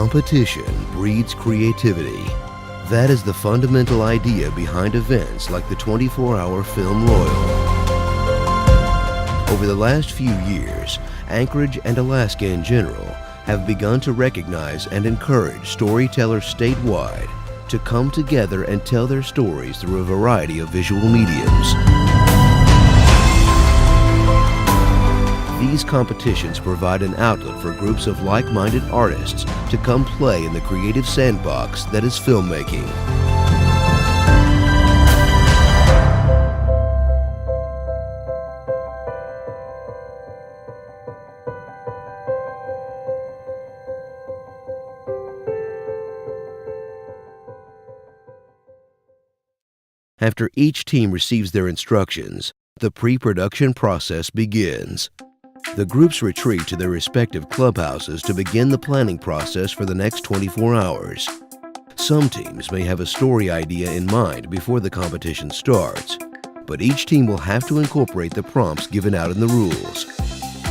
Competition breeds creativity. That is the fundamental idea behind events like the 24-hour Film Royal. Over the last few years, Anchorage and Alaska in general have begun to recognize and encourage storytellers statewide to come together and tell their stories through a variety of visual mediums. These competitions provide an outlet for groups of like-minded artists to come play in the creative sandbox that is filmmaking. After each team receives their instructions, the pre-production process begins. The groups retreat to their respective clubhouses to begin the planning process for the next 24 hours. Some teams may have a story idea in mind before the competition starts, but each team will have to incorporate the prompts given out in the rules.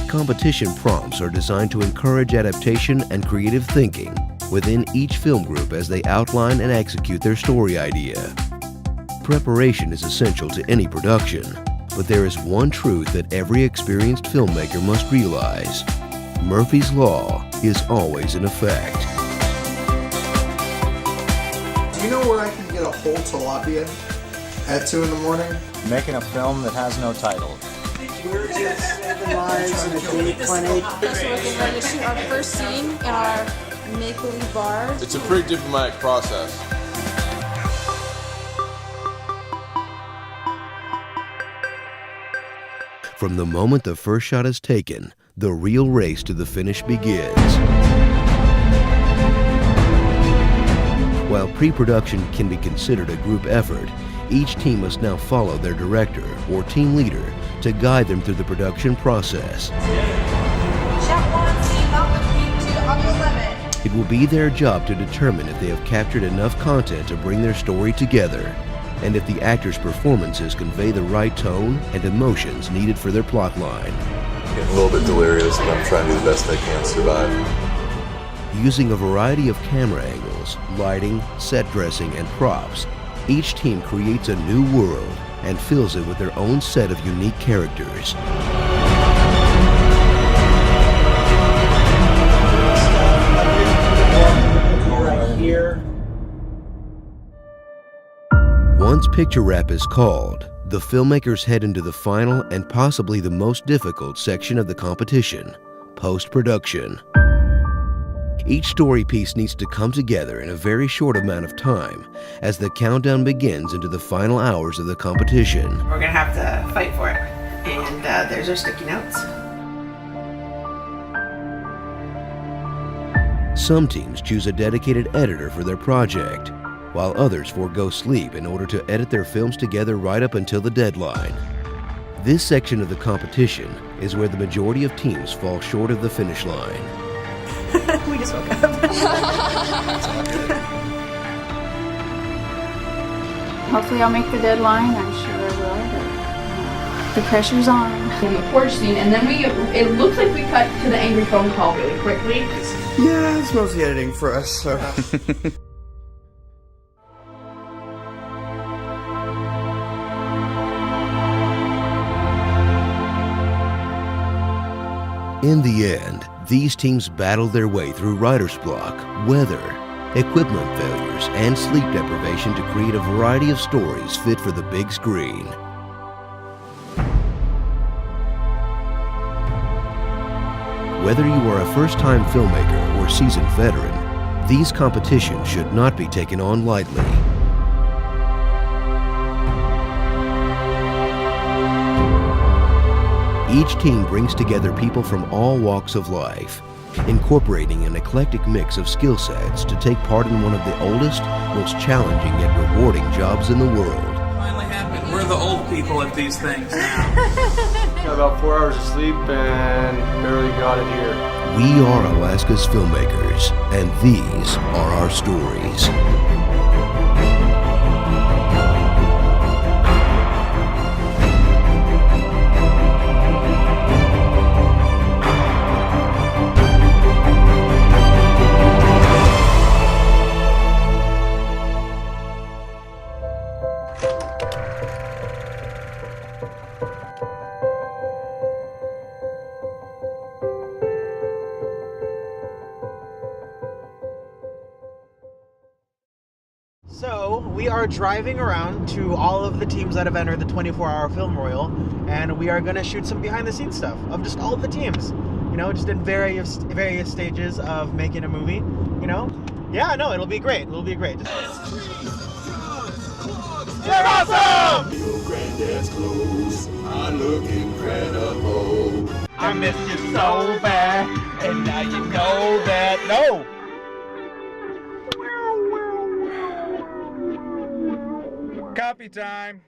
Competition prompts are designed to encourage adaptation and creative thinking within each film group as they outline and execute their story idea. Preparation is essential to any production, but there is one truth that every experienced filmmaker must realize. Murphy's Law is always in effect. Do you know where I can get a whole tilapia at 2 in the morning? Making a film that has no title. We're just living lives in a date clinic. So we're getting ready to shoot our first scene in our make-believe bar. It's a pretty diplomatic process. From the moment the first shot is taken, the real race to the finish begins. While pre-production can be considered a group effort, each team must now follow their director or team leader to guide them through the production process. Shot 1, scene up with beat 2 on the limit. It will be their job to determine if they have captured enough content to bring their story together, and if the actors' performances convey the right tone and emotions needed for their plot line. Getting a little bit delirious, and I'm trying to do the best I can to survive. Using a variety of camera angles, lighting, set dressing, and props, each team creates a new world and fills it with their own set of unique characters. Right here. Once picture wrap is called, the filmmakers head into the final and possibly the most difficult section of the competition, post-production. Each story piece needs to come together in a very short amount of time as the countdown begins into the final hours of the competition. We're gonna have to fight for it. And there's our sticky notes. Some teams choose a dedicated editor for their project, while others forego sleep in order to edit their films together right up until the deadline. This section of the competition is where the majority of teams fall short of the finish line. We just woke up. Hopefully I'll make the deadline. I'm sure I will, but the pressure's on. In the porch scene, and then it looks like we cut to the angry phone call really quickly. Yeah, it's mostly editing for us, so. In the end, these teams battled their way through writer's block, weather, equipment failures, and sleep deprivation to create a variety of stories fit for the big screen. Whether you are a first-time filmmaker or seasoned veteran, these competitions should not be taken on lightly. Each team brings together people from all walks of life, incorporating an eclectic mix of skill sets to take part in one of the oldest, most challenging yet rewarding jobs in the world. Finally happened. We're the old people at these things now. Got about 4 hours of sleep and barely got it here. We are Alaska's filmmakers, and these are our stories. we are driving around to all of the teams that have entered the 24-hour Film Royal, and we are going to shoot some behind-the-scenes stuff of just all of the teams. You know, just in various stages of making a movie. You know, yeah, no, it'll be great. It'll be great. You're awesome! Your granddad's clothes, I look incredible. I missed you so bad, and now you know that. No! Copy time.